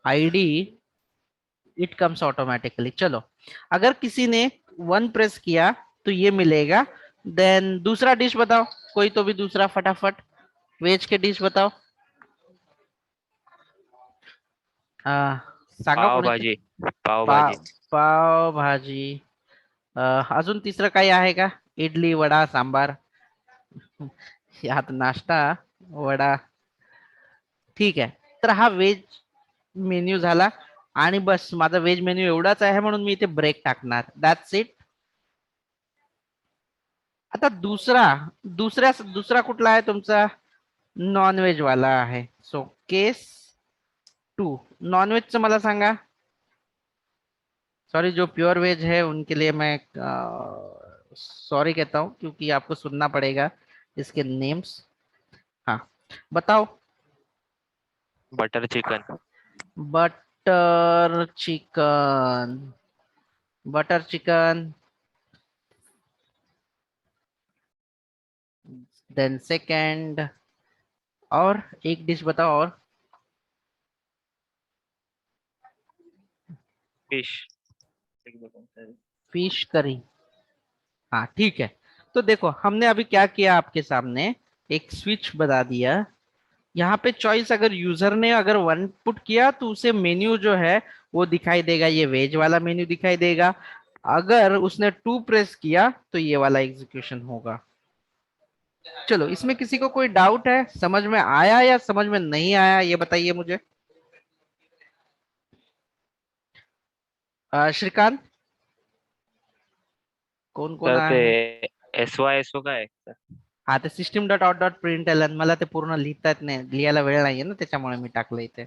ID it comes automatically. चलो, अगर किसी ने 1 प्रेस किया तो ये मिलेगा। देन दूसरा डिश बताओ, कोई तो भी दूसरा फटाफट, वेज के डिश बताओ। आ, सांगा पाव कोणी? भाजी, पाव पा भाजी. पाव भाजी। अजून तिसरं काही आहे का? इडली, वडा, सांबार. यात नाश्ता, वडा. ठीक आहे, तर हा वेज मेन्यू झाला. आणि बस, माझा व्हेज मेन्यू एवढाच आहे म्हणून मी इथे ब्रेक टाकणार, दॅट्स इट. आता दुसरा कुठला आहे तुमचा? नॉन व्हेज वाला आहे. सो केस 2, नॉन व्हेजचं मला सांगा. सॉरी, जो प्योर वेज है उनके लिए मैं सॉरी कहता हूँ, क्योंकि आपको सुनना पड़ेगा इसके नेम्स। हाँ, बताओ। Butter chicken. Butter chicken. Butter chicken. Then second, और एक डिश बताओ और। फिश. Fish curry. हाँ ठीक है। तो देखो, हमने अभी क्या किया आपके सामने, एक स्विच बता दिया। यहाँ पे चॉइस अगर यूजर ने अगर 1 पुट किया तो उसे मेन्यू जो है वो दिखाई देगा, ये वेज वाला मेन्यू दिखाई देगा। अगर उसने 2 प्रेस किया तो ये वाला एग्जीक्यूशन होगा। चलो, इसमें किसी को कोई डाउट है? समझ में आया या समझ में नहीं आया, ये बताइए मुझे। श्रीकांत, कोण कोण तर ते आहे? SYSO काय आहे सर? हा, ते system dot out dot print L, मला ते पूर्ण लिहिता येत नाही, लिहायला वेळ नाहीये ना, त्याच्यामुळे मी टाकलं इथे.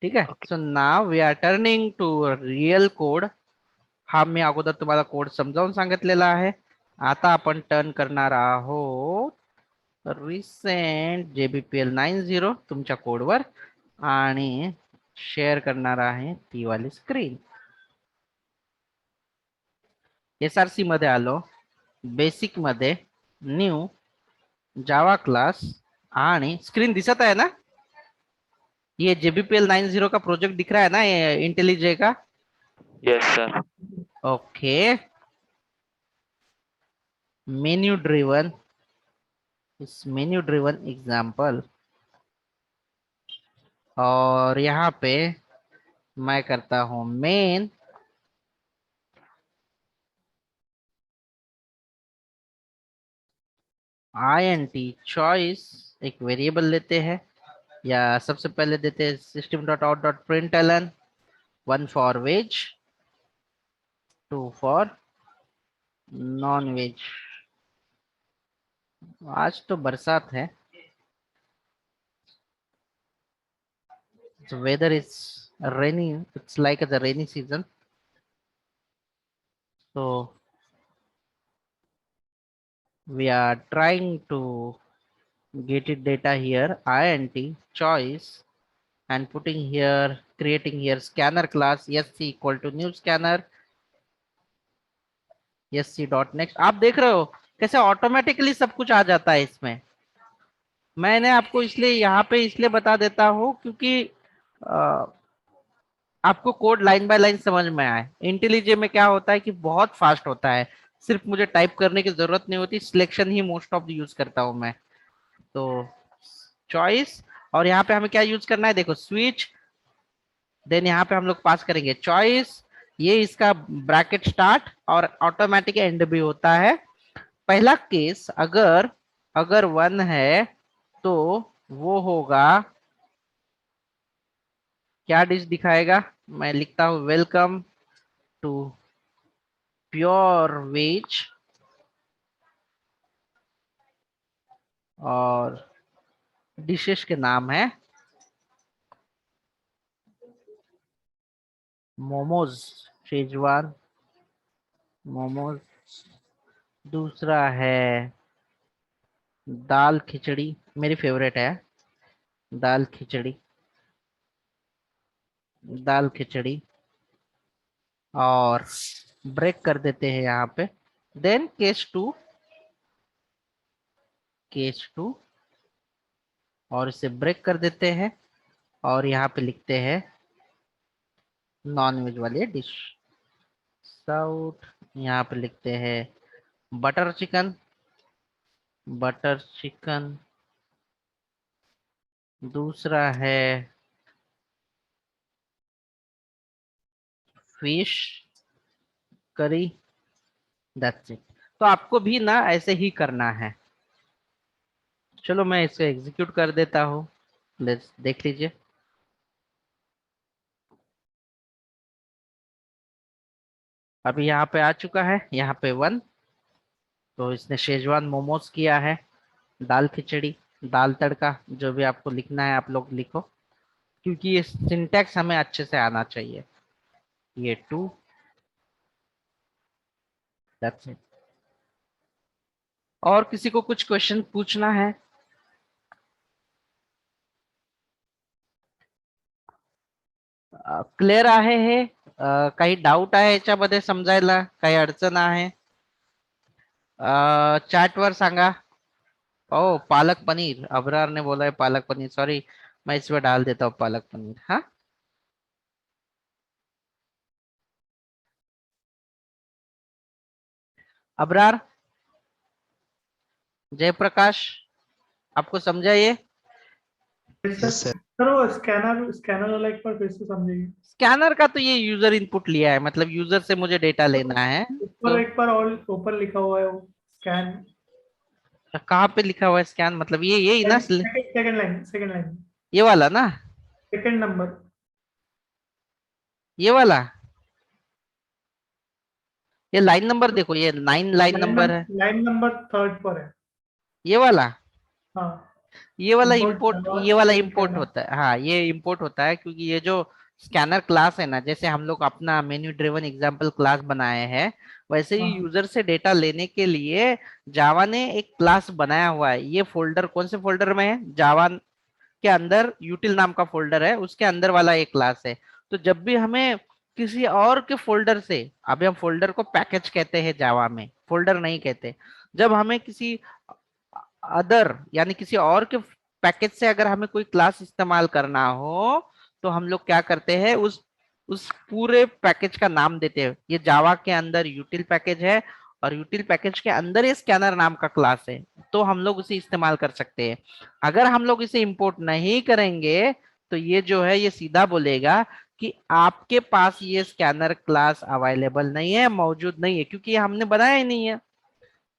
ठीक आहे. Okay. So now we are turning to real code. हा मी अगोदर तुम्हाला कोड समजावून सांगितलेला आहे. आता आपण टर्न करणार आहोत रिसेंट JBPL 90 तुमच्या कोडवर, आणि शेअर करणार आहे ती वाली स्क्रीन. SRC मध्ये आलो, बेसिक मध्ये, न्यू जावा क्लास, आणि स्क्रीन दिसत आहे ना? ये JBPL 90 का प्रोजेक्ट दिख रहा है ना, ये इंटेलिजे का? Yes sir. Okay, menu driven, इस मेन्यू ड्रिवन एग्जाम्पल। और यहाँ पे मैं करता हूँ मेन INT चॉइस, एक वेरिएबल लेते हैं, या सबसे पहले देते हैं system dot out dot println एलन, 1 for veg, 2 for non veg. आज तो बरसात है, the weather is rainy, it's like the rainy season. So we are trying to get it data here, INT choice, and putting here, creating here scanner class, sc equal to new scanner, sc dot next। आप देख रहे हो कैसे automatically सब कुछ आ जाता है इसमें। मैंने आपको इसलिए यहाँ पे इसलिए बता देता हूँ क्योंकि अ, आपको कोड लाइन बाय लाइन समझ में आए। इंटेलिजे में क्या होता है कि बहुत फास्ट होता है, सिर्फ मुझे टाइप करने की जरूरत नहीं होती, selection he most of the use करता हूँ मैं। तो चॉइस, और यहाँ पे हमें क्या यूज करना है, देखो स्विच, देन यहाँ पे हम लोग पास करेंगे चॉइस, ये इसका ब्रैकेट स्टार्ट और ऑटोमेटिक एंड भी होता है। पहला केस, अगर अगर 1 है तो वो होगा, क्या डिश दिखाएगा? मैं लिखता हूँ वेलकम टू प्योर वेज, और डिशेस के नाम है मोमोज, शेजवान मोमोज। दूसरा है दाल खिचड़ी, मेरी फेवरेट है दाल खिचड़ी, दाल खिचड़ी। और ब्रेक कर देते हैं यहाँ पे। देन केस टू, और इसे ब्रेक कर देते हैं, और यहाँ पे लिखते हैं नॉन वेज वाली डिश। साउथ, यहाँ पे लिखते हैं बटर चिकन। Butter chicken. दूसरा है फिश करी। That's it. तो आपको भी ना ऐसे ही करना है। चलो मैं इसे एग्जीक्यूट कर देता हूँ। लेट्स देख लीजिए। अभी यहाँ पे आ चुका है, यहाँ पे 1। तो इसने शेजवान मोमोज किया है। दाल खिचड़ी, दाल तड़का, जो भी आपको लिखना है आप लोग लिखो, क्योंकि ये सिंटैक्स हमें अच्छे से आना चाहिए। ये 2। That's it. और किसी को कुछ क्वेश्चन पूछना है? क्लिअर आहे हे? काही डाऊट आहे याच्यामध्ये समजायला? काही अडचण आहे? चैट वर सांगा। ओ, पालक पनीर, अबरार ने बोला है पालक पनीर। सॉरी, मैं इसमें डाल देता हूँ पालक पनीर। हाँ, अबरार, जयप्रकाश, आपको समझा ये? फिर से यस सर। सर वो स्कैनर स्कैनर वाला एक बार फिर से समझिए। स्कैनर का तो ये यूजर इनपुट लिया है, मतलब यूजर से मुझे डेटा लेना है। ऊपर तो एक बार और ऊपर लिखा हुआ है वो स्कैन। कहाँ पे लिखा हुआ है स्कैन? मतलब ये ना सेकंड लाइन, सेकंड लाइन, ये वाला ना? Second number. ये वाला? ये लाइन नंबर देखो, ये 9 लाइन नंबर है। लाइन नंबर थर्ड पर है। ये वाला? हाँ, ये वाला इंपोर्ट इंपोर्ट, जावा ये वाला इंपोर्ट स्कैनर। होता है। हाँ, ये इंपोर्ट होता है क्योंकि ये जो स्कैनर क्लास है ना, जैसे हम लोग अपना मेन्यू ड्रिवन एग्जाम्पल क्लास बनाए हैं, वैसे ही हाँ यूजर से डेटा लेने के लिए जावा ने एक क्लास बनाया हुआ है। ये फोल्डर कौन से फोल्डर में है? जावा के अंदर यूटिल नाम का फोल्डर है, उसके अंदर वाला एक क्लास है। तो जब भी हमें किसी और के फोल्डर से, अभी हम फोल्डर को पैकेज कहते हैं जावा में, फोल्डर नहीं कहते। जब हमें किसी अदर यानी किसी और के पैकेज से अगर हमें कोई क्लास इस्तेमाल करना हो, तो हम लोग क्या करते हैं, उस पूरे पैकेज का नाम देते हैं। ये जावा के अंदर यूटिल पैकेज है, और यूटिल पैकेज के अंदर ये स्कैनर नाम का क्लास है, तो हम लोग उसे इस्तेमाल कर सकते हैं। अगर हम लोग इसे इंपोर्ट नहीं करेंगे, तो ये जो है ये सीधा बोलेगा कि आपके पास ये स्कैनर क्लास अवेलेबल नहीं है, मौजूद नहीं है, क्योंकि ये हमने बनाया ही नहीं है।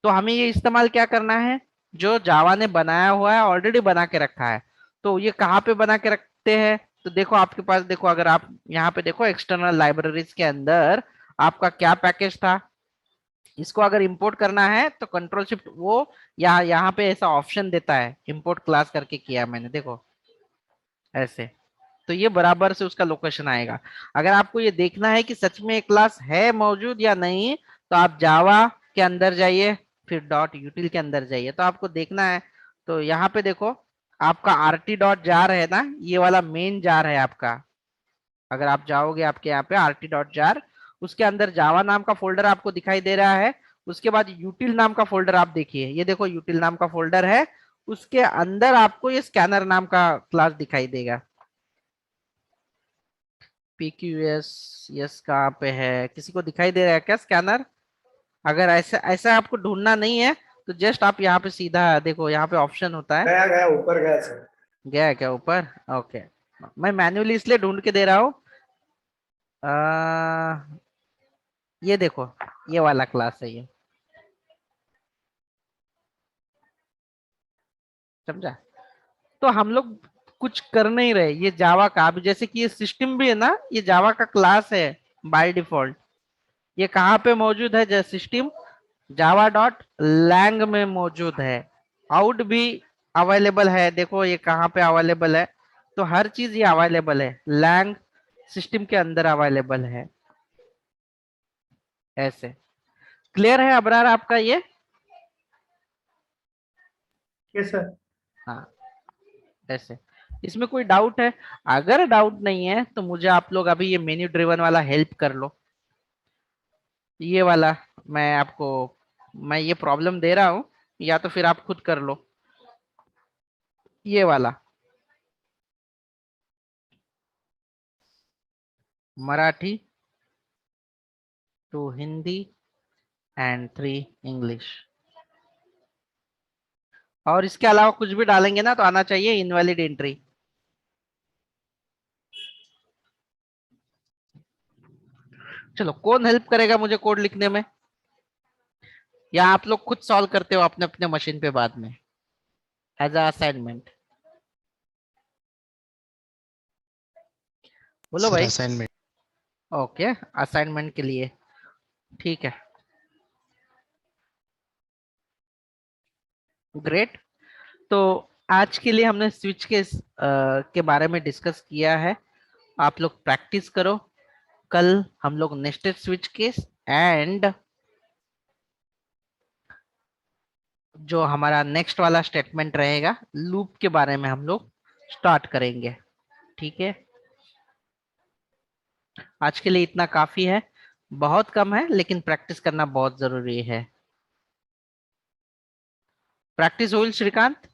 तो हमें ये इस्तेमाल क्या करना है? जो जावा ने बनाया हुआ है, ऑलरेडी बना के रखा है। तो ये कहाँ पे बना के रखते हैं? तो देखो आपके पास, देखो अगर आप यहाँ पे देखो एक्सटर्नल लाइब्रेरीज के अंदर आपका क्या पैकेज था, इसको अगर इंपोर्ट करना है तो कंट्रोल शिफ्ट वो, यहाँ पे ऐसा ऑप्शन देता है, इंपोर्ट क्लास करके किया मैंने, देखो ऐसे। तो ये बराबर से उसका लोकेशन आएगा। अगर आपको ये देखना है कि सच में एक क्लास है मौजूद या नहीं, तो आप जावा के अंदर जाइए, फिर डॉट यूटिल के अंदर जाइए, तो आपको देखना है। तो यहाँ पे देखो, आपका आरटी डॉट जार है ना, ये वाला मेन जार है आपका। अगर आप जाओगे आपके यहाँ पे आरटी डॉट जार, उसके अंदर जावा नाम का फोल्डर आपको दिखाई दे रहा है। उसके बाद यूटिल नाम का फोल्डर आप देखिए, ये देखो यूटिल नाम का फोल्डर है। उसके अंदर आपको ये स्कैनर नाम का क्लास दिखाई देगा। PQS, यस कहाँ पे है? किसी को दिखाई दे रहा है क्या स्कैनर? अगर ऐसा ऐसा आपको ढूंढना नहीं है, तो जस्ट आप यहाँ पे सीधा देखो, यहाँ पे ऑप्शन होता है। गया गया ऊपर गया सर। गया है क्या ऊपर? ओके। मैं मैन्युअली इसलिए ढूंढ के दे रहा हूँ। आ, ये देखो, ये वाला क्लास है ये, समझा? तो हम लोग कुछ कर नहीं रहे, ये जावा का। अभी जैसे कि ये सिस्टम भी है ना, ये जावा का क्लास है बाय डिफॉल्ट। ये कहाँ पे मौजूद है? जैसे सिस्टम जावा डॉट लैंग में मौजूद है। आउट भी अवेलेबल है, देखो ये कहाँ पे अवेलेबल है। तो हर चीज ये अवेलेबल है, लैंग सिस्टम के अंदर अवेलेबल है। ऐसे क्लियर है अबरार आपका ये? Yes sir. हाँ, ऐसे। इसमें कोई डाउट है? अगर डाउट नहीं है तो मुझे आप लोग अभी ये मेन्यू ड्रिवन वाला हेल्प कर लो। ये वाला मैं आपको, मैं ये प्रॉब्लम दे रहा हूं, या तो फिर आप खुद कर लो ये वाला। Marathi, 2 Hindi and 3 English. और इसके अलावा कुछ भी डालेंगे ना तो आना चाहिए इनवैलिड एंट्री। चलो, कौन हेल्प करेगा मुझे कोड लिखने में, या आप लोग खुद सॉल्व करते हो अपने अपने मशीन पे बाद में एज अ असाइनमेंट? बोलो सर भाई। असाइनमेंट। ओके, असाइनमेंट के लिए ठीक है, ग्रेट। तो आज के लिए हमने स्विच के बारे में डिस्कस किया है। आप लोग प्रैक्टिस करो। कल हम लोग नेस्टेड स्विच केस एंड जो हमारा नेक्स्ट वाला स्टेटमेंट रहेगा लूप के बारे में हम लोग स्टार्ट करेंगे। ठीक है, आज के लिए इतना काफी है, बहुत कम है लेकिन प्रैक्टिस करना बहुत जरूरी है। प्रैक्टिस होईल श्रीकांत।